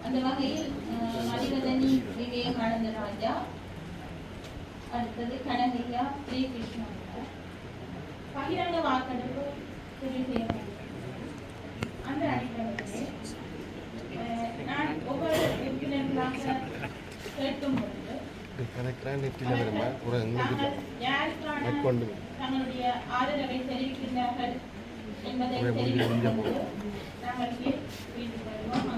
அந்த வகையில் மதிவதனி விவேகானந்த ராஜா, அடுத்தது கனகையா ஸ்ரீகிருஷ்ணன் பகிரங்க வாக்கெடுப்பு தெரிவு செய்யப்பட்டது. அந்த அடிப்படையிலே நான் ஒவ்வொரு உறுப்பினர்களாக கேட்கும் பொழுது தங்களுடைய ஆதரவை தெரிவிக்கின்றார்கள் என்பதை தெரிவிக்கும் நாங்கள் வீட்டுக்கு வருவோம்.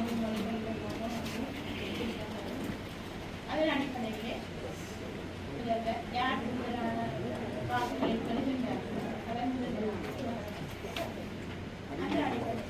அதன் அடிப்படையிலே யார் வாக்குகளை பெறுகின்றார்கள் அந்த அடிப்படையில்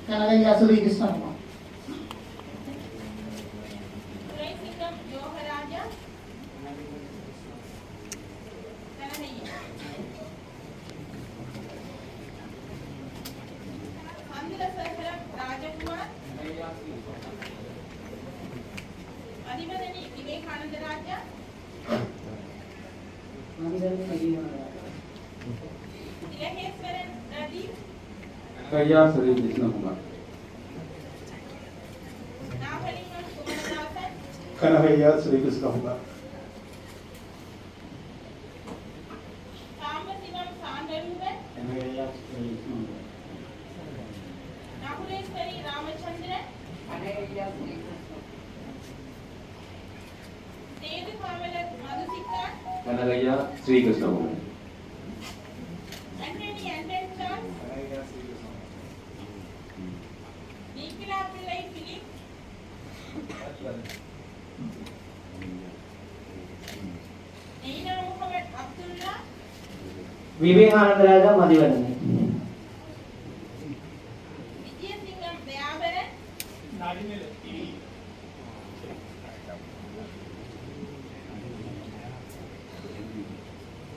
கனகையா ஸ்ரீகிருஷ்ணன் மதிவதனி விவேகானந்த ராஜா, திலகேஸ்வரன் பிரதீப், கையா ஸ்ரீ கிருஷ்ணகுமார், நாகலிங்கம் குமரதாசன், கனகையா ஸ்ரீ கிருஷ்ணகுமார், சாம்பசிவம் சாந்தரூபன், கனகையா ஸ்ரீ கிருஷ்ணகுமார், நகுலேஸ்வரி ராமச்சந்திரன், சேது காவலர் மதுசிகான், கனகையா ஸ்ரீ கிருஷ்ணகுமார், அண்டனி அண்டன் சார்ஸ், நிக்கிலா பிள்ளை பிலிப், நெய்னா முகமது அப்துல்லா, விவேகானந்த ராஜா மதிவதனி, விஜயசிங்கம் தயாபரன்,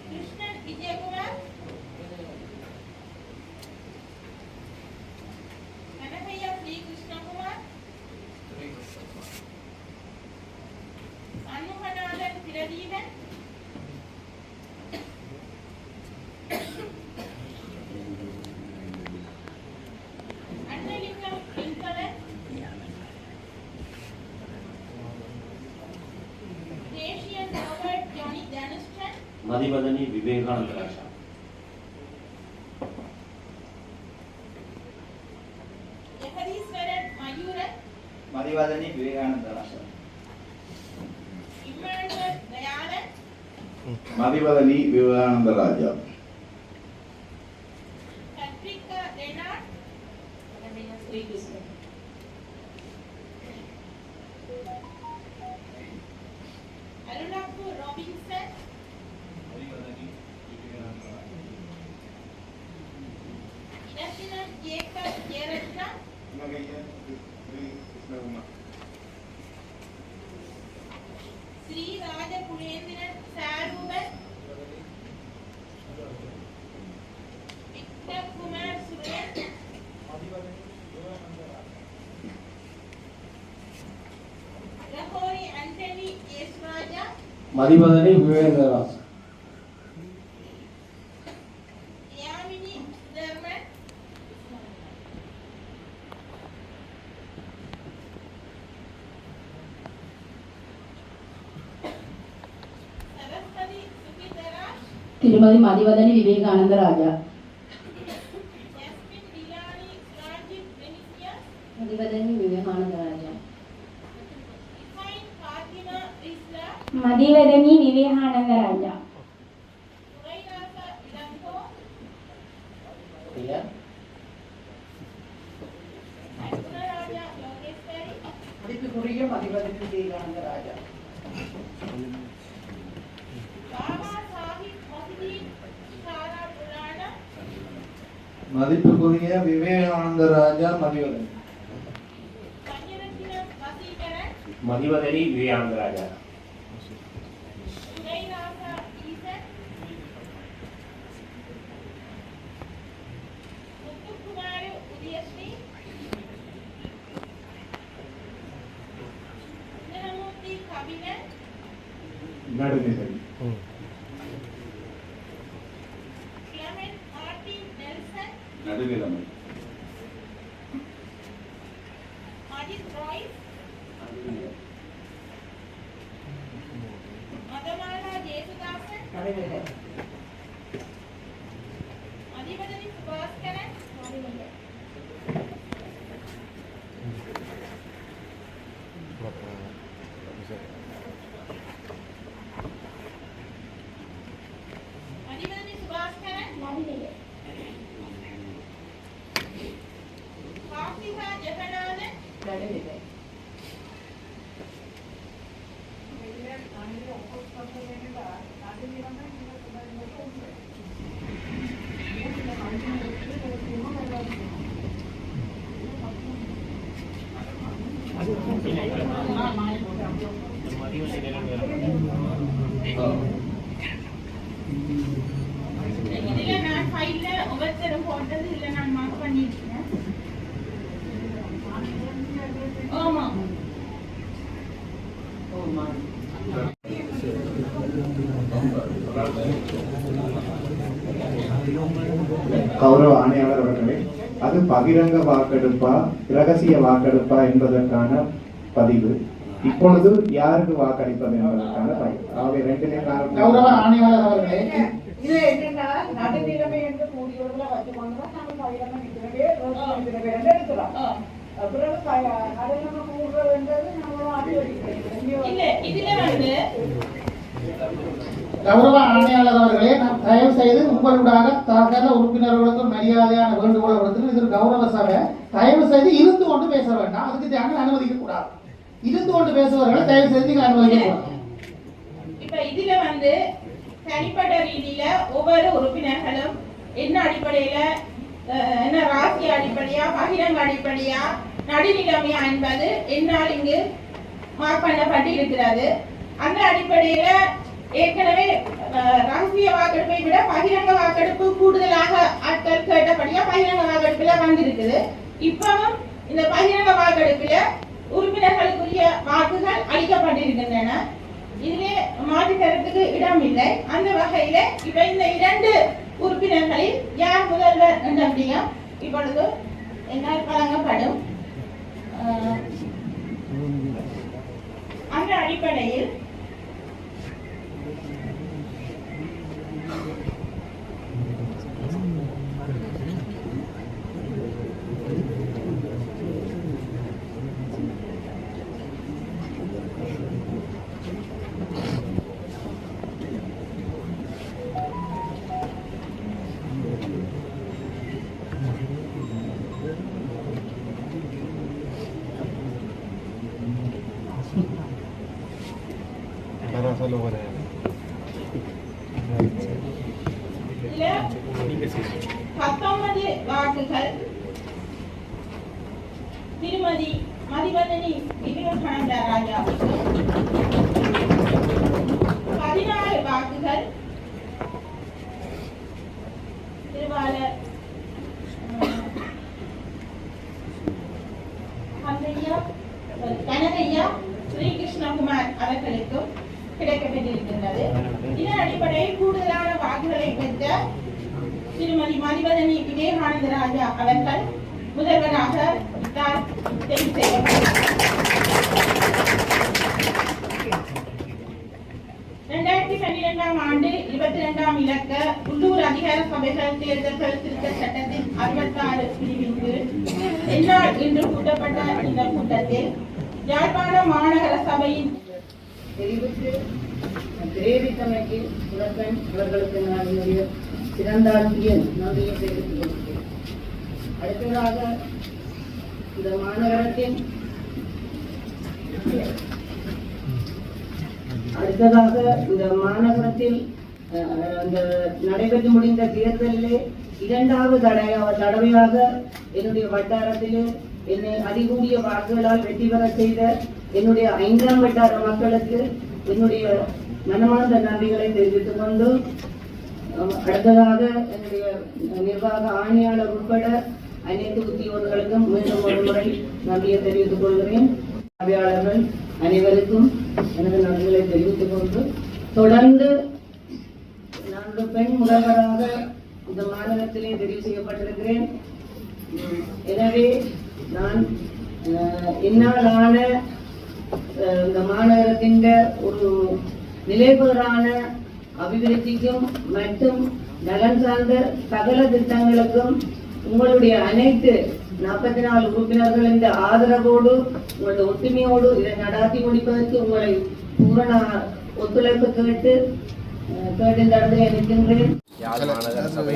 கிருஷ்ணன் விஜயகுமார், கனகையா ஸ்ரீ கிருஷ்ணகுமார், சண்முகநாதன் பிரதீபன், அன்னலிங்கம் பின்பலன், தேசியன் ராபர்ட் ஜானி தனுஷ்டன், மதிவதனி விவேகானந்த ராஜா, ஜெகதீஸ்வரன் மயூரன், மதிவதனி விவேகானந்த ராஜா, இம்மானுவேல் தயாளன், மதிவதனி விவேகானந்த ராஜா, கத்ரிகா ரெனாட், ஸ்ரீகிருஷ்ணன், அருளாப்பு ராபின்சன், இடத்தினம் ஜேக்கப் ஜெயரத்னம், குலேந்திரன் சாரூபன் விக்ரம்குமார் சுரேன் ரஹோரி ஆண்டனி யேசுராஜா மதிவதனி விவேகராஜ். யாமினி சுதர்மன் சரஸ்வதி சுகிதராஜ் திருமதி மதிவதனி விவேகானந்த ராஜா. Yasmin Dilani Rajit Benicius Mathivathani Vivekananda ராஜா. Hussain Fatima Rizla Mathivathani Vivekananda ராஜா. Surairasa Ilanko Agunaraja Yogeshwari மதிப்புக்குரிய மதிவதனி விவேகானந்த ராஜா. Baba Sahib Mohideen Sara Purana மதிப்புக்குரிய விவேகானந்த ராஜா மதிவதனி. Panyarathinam Vasikaran மதிவதனி விவேகானந்த ராஜா. Surairasa Ethan Muthukumaru Udiyasri Sundaramurthy Kabinan நடுநிலை. Clement Martin Nelson நடுநிலைமை. Ajit Royce Madhamala Jesudasan நடுநிலை. Madhivadani Subhaskaran Madhivadani Subhaskaran Hafiza Jaganathan நடுநிலை. இதுல நான் ஃபைல்ல ஒவ்வொருத்தரும் போட்டது இல்ல நான் மார்க் பண்ணிருக்கேன். ஆமா கௌரவ ஆணையாளர் அவர்களே, அது பகிரங்க வாக்கெடுப்பா இரகசிய வாக்கெடுப்பா என்பதற்கான பதிவு. இப்பொழுது யாருக்கு வாக்களிப்பது என்பதற்கான பதிவு. ஆகவே ரெண்டுமே கௌரவ ஆணையாளர் அவர்களே, இது என்னன்னா நடுநிலைமை என்று கூடியவர்களை வச்சுக்கொண்டுதான் நாங்கள் பகிரங்க நிற்கிறவே நிற்கிறவே என்று எடுக்கிறோம். அப்புறம் நடுநிலைமை கூடுறதுன்றது நம்மளும் ஆட்சி இல்ல இதுல வந்து கௌரவ ஆணையாளர் அவர்களே, நான் தயவு செய்து உங்களுடைய சகல உறுப்பினர்களுக்கு மரியாதையான வேண்டுகோளை விடுத்து, இது ஒரு கௌரவ சபை, தயவு செய்து இருந்து கொண்டு பேச வேண்டாம். அதுக்கு நாங்கள் அனுமதிக்க கூடாது. இருந்து கொண்டு பேசுவவர்களை தயவு செய்து நீங்கள் அனுமதிக்க கூடாது. இப்ப இதுல வந்து தனிப்பட்ட ரீதியில ஒவ்வொரு உறுப்பினர்களும் என்ன அடிப்படையில என்ன ராசி அடிப்படையா பகிரங்க அடிப்படையா நடுநிலைமையா என்பது என்னால் இங்கு மார்க் பண்ணப்பட்டு இருக்கிறது. அந்த அடிப்படையில ஏற்கனவே ரகசிய வாக்கெடுப்பை விட பகிரங்க வாக்கெடுப்பு கூடுதலாக ஆட்கள் கேட்டபடியா பகிரங்க வாக்கெடுப்புல வந்திருக்குது. இப்பவும் இந்த பகிரங்க வாக்கெடுப்புல உறுப்பினர்களுக்குரிய வாக்குகள் அளிக்கப்பட்டிருக்கின்றன. இதிலே மாற்று கருத்துக்கு இடம் இல்லை. அந்த வகையில இப்ப இந்த இரண்டு உறுப்பினர்களில் யார் முதல்வர் என்றபடியா இப்பொழுது என்னால் வழங்கப்படும். அந்த அடிப்படையில் இதுல 19 வாக்குகள் திருமதி மதிவதனி விவேகானந்த ராஜாவுக்கு, கனகையா ஸ்ரீகிருஷ்ணகுமார் அவர்களுக்கும் கிடைக்கப்பட்டிருக்கின்றது. இதன் அடிப்படையில் கூடுதலான வாக்குகளை பெற்ற திருமதி மதிவதனி விவேகானந்த ராஜா அவர்கள் முதல்வராக தெரிவு செய்யப்பட்டார். 2012ஆம் ஆண்டு 22ஆம் இலக்க உள்ளூர் அதிகார சபைகள் தேர்தல்கள் திருத்த சட்டத்தின் 66 பிரிவின் கீழ் என்னால் இன்று கூட்டப்பட்ட இந்த கூட்டத்தில் யாழ்ப்பாண மாநகர சபையின் தெரிவித்தமைக்கு புலப்பெண் அவர்களுக்கு நான் என்னுடைய சிறந்தாழ்த்திய நன்றியை தெரிவித்துக் கொள்கிறேன். அடுத்ததாக இந்த மாநகரத்தில் நடைபெற்று முடிந்த தேர்தலிலே 2வது தடவையாக என்னுடைய வட்டாரத்திலே என்னை அதிகூடிய வாக்குகளால் வெற்றி பெற செய்த என்னுடைய 5ஆம் வட்டார மக்களுக்கு என்னுடைய மனமார்ந்த நன்றிகளை தெரிவித்துக் கொண்டு, அடுத்ததாக என்னுடைய நிர்வாக ஆணையாளர் உட்பட அனைத்து உத்தியோகர்களுக்கும் மீண்டும் ஒரு முறை நன்றியை தெரிவித்துக் கொள்கிறேன். பார்வையாளர்கள் அனைவருக்கும் எனது நன்றிகளை தெரிவித்துக் கொண்டு, தொடர்ந்து நான் ஒரு பெண் முதல்வராக இந்த மாநிலத்திலே தெரிவு செய்யப்பட்டிருக்கிறேன். எனவே நான் என்னாலான இந்த மாநகரத்தின் ஒரு நிலைபெறான அபிவிருத்திக்கும் மற்றும் நலன் சார்ந்த சகல திட்டங்களுக்கும் உங்களுடைய அனைத்து 44 உறுப்பினர்களின் ஆதரவோடு உங்களுடைய ஒற்றுமையோடு இதை நடாத்தி முடிப்பதற்கு உங்களை பூரண ஒத்துழைப்பு கேட்டு இந்த இடத்துல நிற்கின்றேன். மாநகர சபை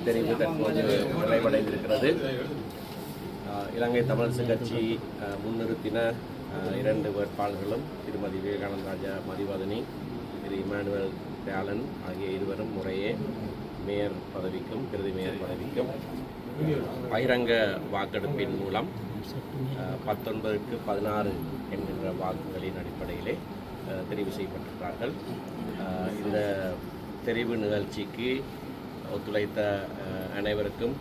தெரிவு தற்போது நிறைவடைந்திருக்கிறது. இலங்கை தமிழரசு கட்சி முன்னிறுத்தின 2 வேட்பாளர்களும் திருமதி விவேகானந்த ராஜா மதிவதனி, திரு இமானுவேல் தியாலன் ஆகிய இருவரும் முறையே மேயர் பதவிக்கும் பிரதி மேயர் பதவிக்கும் பகிரங்க வாக்கெடுப்பின் மூலம் 19க்கு 16 என்கின்ற வாக்குகளின் அடிப்படையிலே தெரிவு செய்யப்பட்டிருக்கிறார்கள். இந்த தெரிவு நிகழ்ச்சிக்கு ஒத்துழைத்த அனைவருக்கும்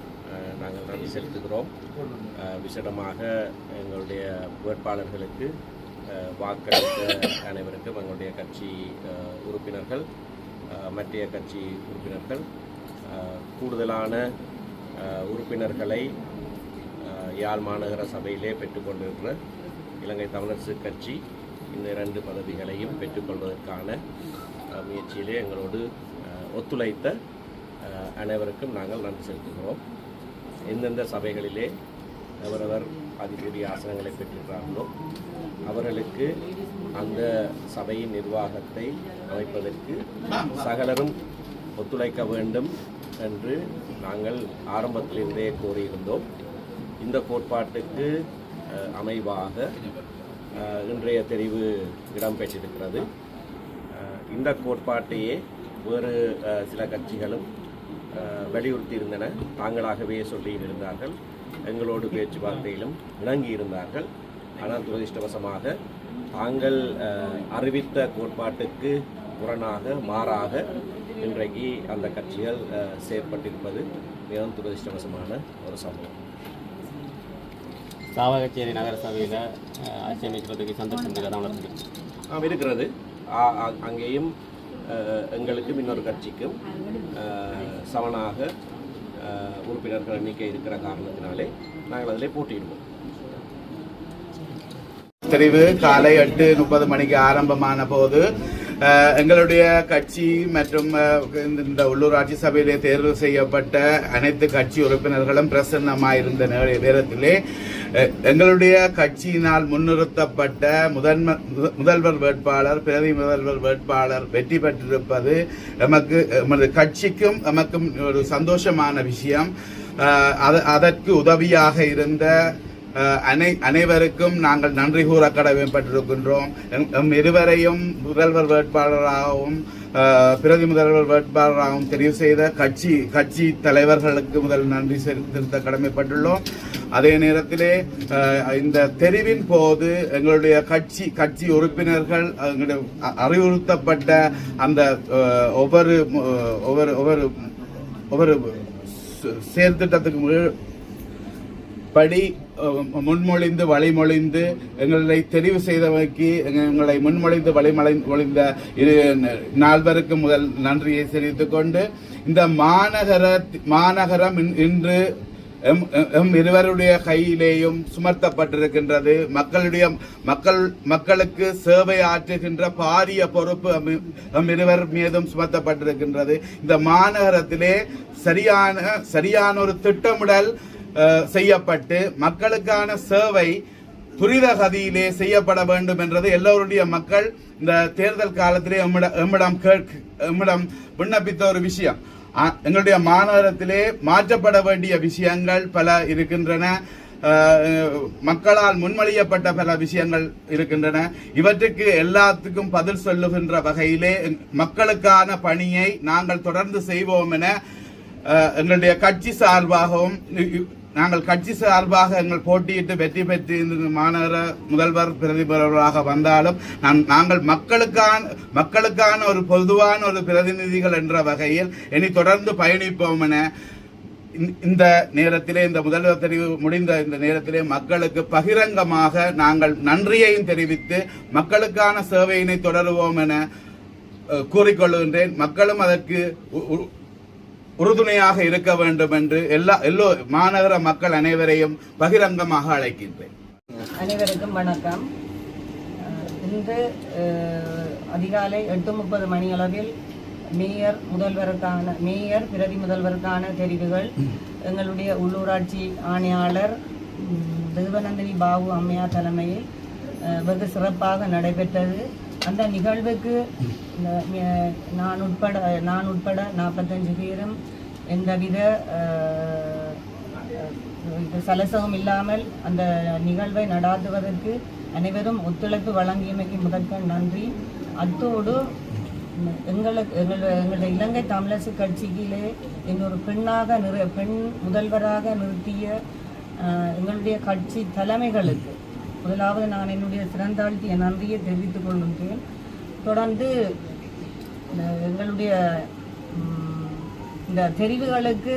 நாங்கள் நன்றி செலுத்துகிறோம். விசேடமாக எங்களுடைய வேட்பாளர்களுக்கு வாக்களித்த அனைவருக்கும் எங்களுடைய கட்சி உறுப்பினர்கள், மற்ற கட்சி உறுப்பினர்கள், கூடுதலான உறுப்பினர்களை யாழ் மாநகர சபையிலே பெற்றுக்கொண்டிருக்கிற இலங்கை தமிழரசு கட்சி இந்த 2 பதவிகளையும் பெற்றுக்கொள்வதற்கான முயற்சியிலே எங்களோடு ஒத்துழைத்த அனைவருக்கும் நாங்கள் நன்றி செலுத்துகிறோம். எந்தெந்த சபைகளிலே அவரவர் அதிகூடிய ஆசனங்களை பெற்றிருக்கிறார்களோ அவர்களுக்கு அந்த சபையின் நிர்வாகத்தை அமைப்பதற்கு சகலரும் ஒத்துழைக்க வேண்டும் என்று நாங்கள் ஆரம்பத்திலிருந்தே கோரியிருந்தோம். இந்த கோட்பாட்டுக்கு அமைவாக இன்றைய தெரிவு இடம்பெற்றிருக்கிறது. இந்த கோட்பாட்டையே வேறு சில கட்சிகளும் வலியுறுத்தியிருந்தன, தாங்களாகவே சொல்லியிருந்தார்கள், எங்களோடு பேச்சுவார்த்தையிலும் இணங்கியிருந்தார்கள். ஆனால் துரதிர்ஷ்டவசமாக தாங்கள் அறிவித்த கோட்பாட்டுக்கு முரணாக மாறாக இன்றைக்கு அந்த கட்சிகள் செயற்பட்டிருப்பது மிகவும் துரதிர்ஷ்டவசமான ஒரு சம்பவம். சாவகச்சேரி நகர சபையில் ஆட்சி அமைக்கிறதுக்கு சந்தர்ப்பம் இருக்கிறது. அங்கேயும் எங்களுக்கும் இன்னொரு கட்சிக்கும் சமனாக உறுப்பினர்கள் எண்ணிக்கை இருக்கிற காரணத்தினாலே நாங்கள் அதிலே போட்டியிடுவோம். தெரிவு காலை 8:30 மணிக்கு ஆரம்பமான போது எங்களுடைய கட்சி மற்றும் இந்த உள்ளூராட்சி சபையிலே தேர்வு செய்யப்பட்ட அனைத்து கட்சி உறுப்பினர்களும் பிரசன்னமாயிருந்த நேரத்திலே எங்களுடைய கட்சியினால் முன்னிறுத்தப்பட்ட முதல்வர் வேட்பாளர், பிரதி முதல்வர் வேட்பாளர் வெற்றி பெற்றிருப்பது எமது கட்சிக்கும் எமக்கும் ஒரு சந்தோஷமான விஷயம். அதற்கு உதவியாக இருந்த அனைவருக்கும் நாங்கள் நன்றி கூற கடமைப்பட்டிருக்கின்றோம். இருவரையும் முதல்வர் வேட்பாளராகவும் பிரதி முதல்வர் வேட்பாளராகவும் தெரிவு செய்த கட்சி தலைவர்களுக்கு முதல் நன்றி செலுத்த கடமைப்பட்டுள்ளோம். அதே நேரத்திலே இந்த தெரிவின் போது எங்களுடைய கட்சி உறுப்பினர்கள் அறிவுறுத்தப்பட்ட அந்த ஒவ்வொரு செயற்திட்டத்துக்கு படி முன்மொழிந்து வழிமொழிந்து எங்களை தெரிவு செய்தவைக்கு எங்களை முன்மொழிந்து வழிமொழிந்த நால்வருக்கு முதல் நன்றியை தெரிவித்துக் கொண்டு இந்த மாநகரம் இன்று எம் இருவருடைய கையிலேயும் சுமர்த்தப்பட்டிருக்கின்றது. மக்களுக்கு சேவை ஆற்றுகின்ற பாரிய பொறுப்பு எம் இருவர் மீதும் சுமத்தப்பட்டிருக்கின்றது. இந்த மாநகரத்திலே சரியான ஒரு திட்டமிடல் செய்யப்பட்டு மக்களுக்கான சேவை துரித கதியிலே செய்யப்பட வேண்டும் என்றது எல்லோருடைய மக்கள் இந்த தேர்தல் காலத்திலே எம்மிடம் விண்ணப்பித்த ஒரு விஷயம். எங்களுடைய மாநகரத்திலே மாற்றப்பட வேண்டிய விஷயங்கள் பல இருக்கின்றன. மக்களால் முன்மொழியப்பட்ட பல விஷயங்கள் இருக்கின்றன. இவற்றுக்கு எல்லாத்துக்கும் பதில் சொல்லுகின்ற வகையிலே மக்களுக்கான பணியை நாங்கள் தொடர்ந்து செய்வோம் என எங்களுடைய கட்சி சார்பாகவும் எங்கள் போட்டியிட்டு வெற்றி பெற்று இந்த மாநகர முதல்வர் பிரதிபலராக வந்தாலும் நாங்கள் மக்களுக்கான ஒரு பொதுவான ஒரு பிரதிநிதிகள் என்ற வகையில் இனி தொடர்ந்து பயணிப்போம் என இந்த நேரத்திலே, இந்த முதல்வர் தெரிவு முடிந்த இந்த நேரத்திலே மக்களுக்கு பகிரங்கமாக நாங்கள் நன்றியையும் தெரிவித்து மக்களுக்கான சேவையினை தொடருவோம் என கூறிக்கொள்கின்றேன். மக்களும் அதற்கு உறுதுணையாக இருக்க வேண்டும் என்று மாநகர மக்கள் அனைவரையும் பகிரங்கமாக அழைக்கின்றேன். அனைவருக்கும் வணக்கம். இன்று அதிகாலை 8:30 மணி அளவில் மேயர் பிரதி முதல்வருக்கான தெரிவுகள் எங்களுடைய உள்ளூராட்சி ஆணையாளர் தேவநந்தினி பாபு அம்மையார் தலைமையில் வெகு சிறப்பாக நடைபெற்றது. அந்த நிகழ்வுக்கு நான் உட்பட 45 பேரும் எந்தவித சலசகம் இல்லாமல் அந்த நிகழ்வை நடாத்துவதற்கு அனைவரும் ஒத்துழைப்பு வழங்கியமைக்கு முதற்கண் நன்றி. அத்தோடு எங்களுடைய இலங்கை தமிழரசு கட்சியிலே இன்னொரு பெண் முதல்வராக நிறுத்திய எங்களுடைய கட்சி தலைமைகளுக்கு முதலாவது நான் என்னுடைய சிறந்தாழ்த்திய நன்றியை தெரிவித்துக் கொள்கின்றேன். தொடர்ந்து எங்களுடைய இந்த தெரிவுகளுக்கு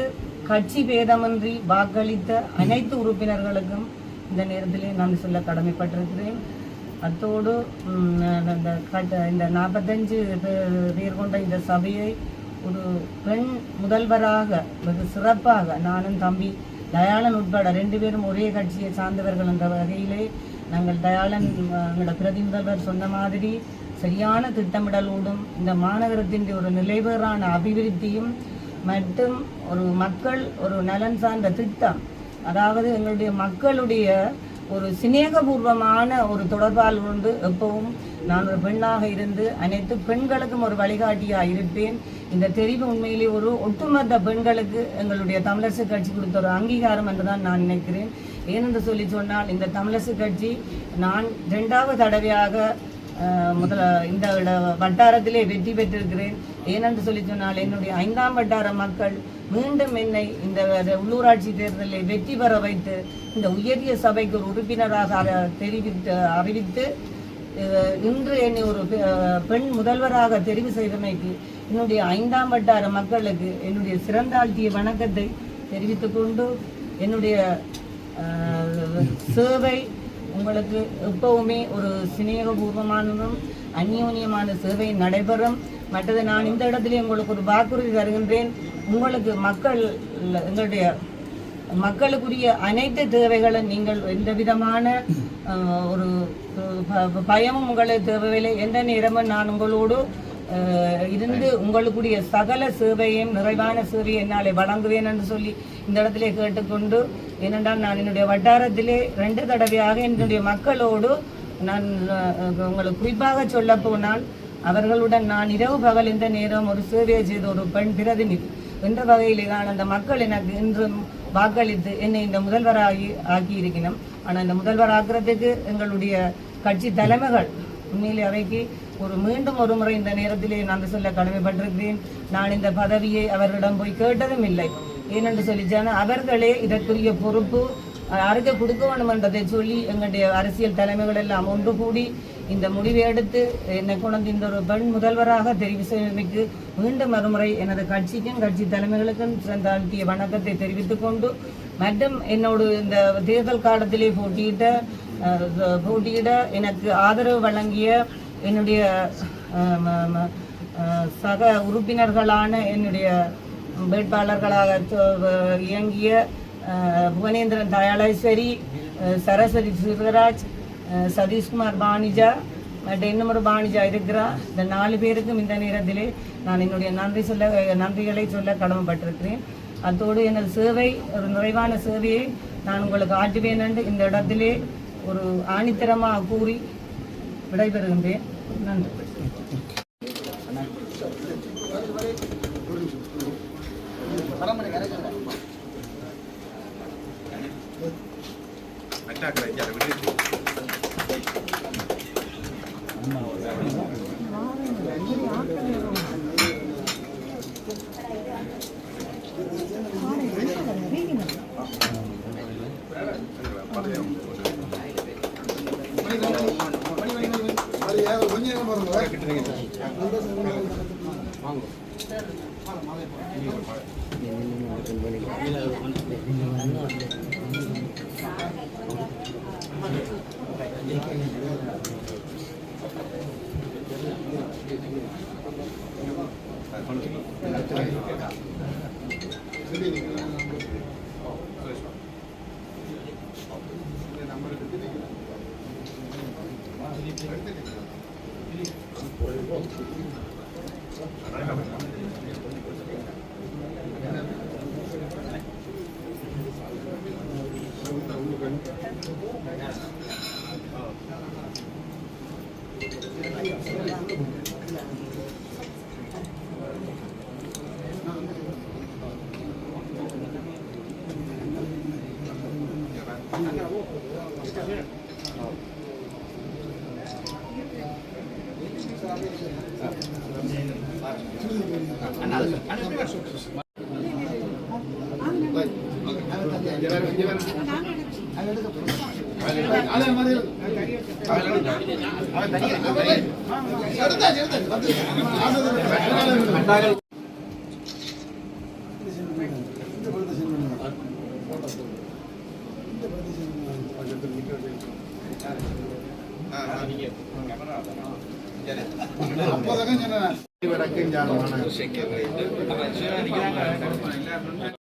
கட்சி பேதமின்றி வாக்களித்த அனைத்து உறுப்பினர்களுக்கும் இந்த நேரத்திலே நன்றி சொல்ல கடமைப்பட்டிருக்கிறேன். அத்தோடு இந்த 45 பேர் கொண்ட இந்த சபையை ஒரு பெண் முதல்வராக வெகு சிறப்பாக நானும் தம்பி தயாளன் உட்பட 2 பேரும் ஒரே கட்சியை சார்ந்தவர்கள் என்ற வகையிலே நாங்கள் தயாளன் எங்களோட பிரதி முதல்வர் சொன்ன மாதிரி சரியான திட்டமிடலோடும் இந்த மாநகரத்தின் ஒரு நிலைபெறான அபிவிருத்தியும் மற்றும் ஒரு நலன் சார்ந்த திட்டம், அதாவது எங்களுடைய மக்களுடைய ஒரு சிநேகபூர்வமான ஒரு தொடர்பால் கொண்டு எப்பவும் நான் ஒரு பெண்ணாக இருந்து அனைத்து பெண்களுக்கும் ஒரு வழிகாட்டியாக இருப்பேன். இந்த தெரிவு உண்மையிலே ஒரு ஒட்டுமொத்த பெண்களுக்கு எங்களுடைய தமிழரசு கட்சி கொடுத்த ஒரு அங்கீகாரம் என்றுதான் நான் நினைக்கிறேன். ஏனென்று சொன்னால் இந்த தமிழரசு கட்சி நான் 2வது தடவையாக இந்த வட்டாரத்திலே வெற்றி பெற்றிருக்கிறேன். ஏனென்று சொன்னால் என்னுடைய 5ஆம் வட்டார மக்கள் மீண்டும் என்னை இந்த உள்ளூராட்சி தேர்தலில் வெற்றி பெற வைத்து இந்த உயரிய சபைக்கு ஒரு உறுப்பினராக அறிவித்து இன்று என்னை ஒரு பெண் முதல்வராக தெரிவு செய்தமைக்கு என்னுடைய 5ஆம் வட்டார மக்களுக்கு என்னுடைய சிறந்தாழ்த்திய வணக்கத்தை தெரிவித்துக் கொண்டு என்னுடைய சேவை உங்களுக்கு எப்பவுமே ஒரு சிநேகபூர்வமானதும் அந்யோன்யமான சேவை நடைபெறும். மற்றது நான் இந்த இடத்துல உங்களுக்கு ஒரு வாக்குறுதி தருகின்றேன். உங்களுக்கு எங்களுடைய மக்களுக்குரிய அனைத்து தேவைகளும் நீங்கள் எந்த விதமான ஒரு பயமும் உங்களுக்கு தேவையில்லை. எந்த நேரமும் நான் உங்களோடு இருந்து உங்களுக்குரிய சகல சேவையும் நிறைவான சேவையை என்னாலே வழங்குவேன் என்று சொல்லி இந்த இடத்திலே கேட்டுக்கொண்டு, ஏனென்றால் நான் என்னுடைய வட்டாரத்திலே 2 தடவையாக என்னுடைய மக்களோடு நான் உங்களுக்கு குறிப்பாக சொல்ல போனால் அவர்களுடன் நான் இரவு பகல் இந்த நேரம் ஒரு சேவையை செய்த ஒரு பெண் பிரதிநிதி என்ற வகையிலே தான் அந்த மக்கள் எனக்கு இன்றும் வாக்களித்து என்னை இந்த ஆக்கி இருக்கணும். ஆனால் இந்த முதல்வர் ஆக்குறதுக்கு எங்களுடைய கட்சி தலைமைகள் உண்மையிலே அவைக்கு மீண்டும் ஒரு முறை இந்த நேரத்திலே நான் சொல்ல கடமைப்பட்டிருக்கிறேன். நான் இந்த பதவியை அவர்களிடம் போய் கேட்டதும் இல்லை. ஏனென்று சொல்லிச்சான அவர்களே இதற்குரிய பொறுப்பு யாருக்கு கொடுக்க வேண்டும் என்றதை சொல்லி எங்களுடைய அரசியல் தலைமைகள் எல்லாம் ஒன்று கூடி இந்த முடிவை எடுத்து என்னை கொண்டு இந்த ஒரு பெண் முதல்வராக தெரிவு செய்வதற்கு மீண்டும் மறுமுறை எனது கட்சிக்கும் கட்சி தலைமைகளுக்கும் சிறந்தாழ்த்திய வணக்கத்தை தெரிவித்துக் கொண்டு மற்றும் என்னோட இந்த தேர்தல் காலத்திலே போட்டியிட எனக்கு ஆதரவு வழங்கிய என்னுடைய சக உறுப்பினர்களான என்னுடைய வேட்பாளர்களாக இயங்கிய புவனேந்திரன் தயாளேஸ்வரி, சரஸ்வதி சிவராஜ், சதீஷ்குமார் பாணிஜா மற்றும் இன்னொரு பாணிஜா இருக்கிறார். இந்த 4 பேருக்கும் இந்த நேரத்திலே நான் என்னுடைய நன்றிகளை சொல்ல கடமைப்பட்டிருக்கிறேன். அதோடு எனது சேவை ஒரு நிறைவான சேவையை நான் உங்களுக்கு ஆற்றுவேன் என்று இந்த இடத்திலே ஒரு ஆணித்தரமாக கூறி விடைபெறுகின்றேன். நன்றி. அப்போதான்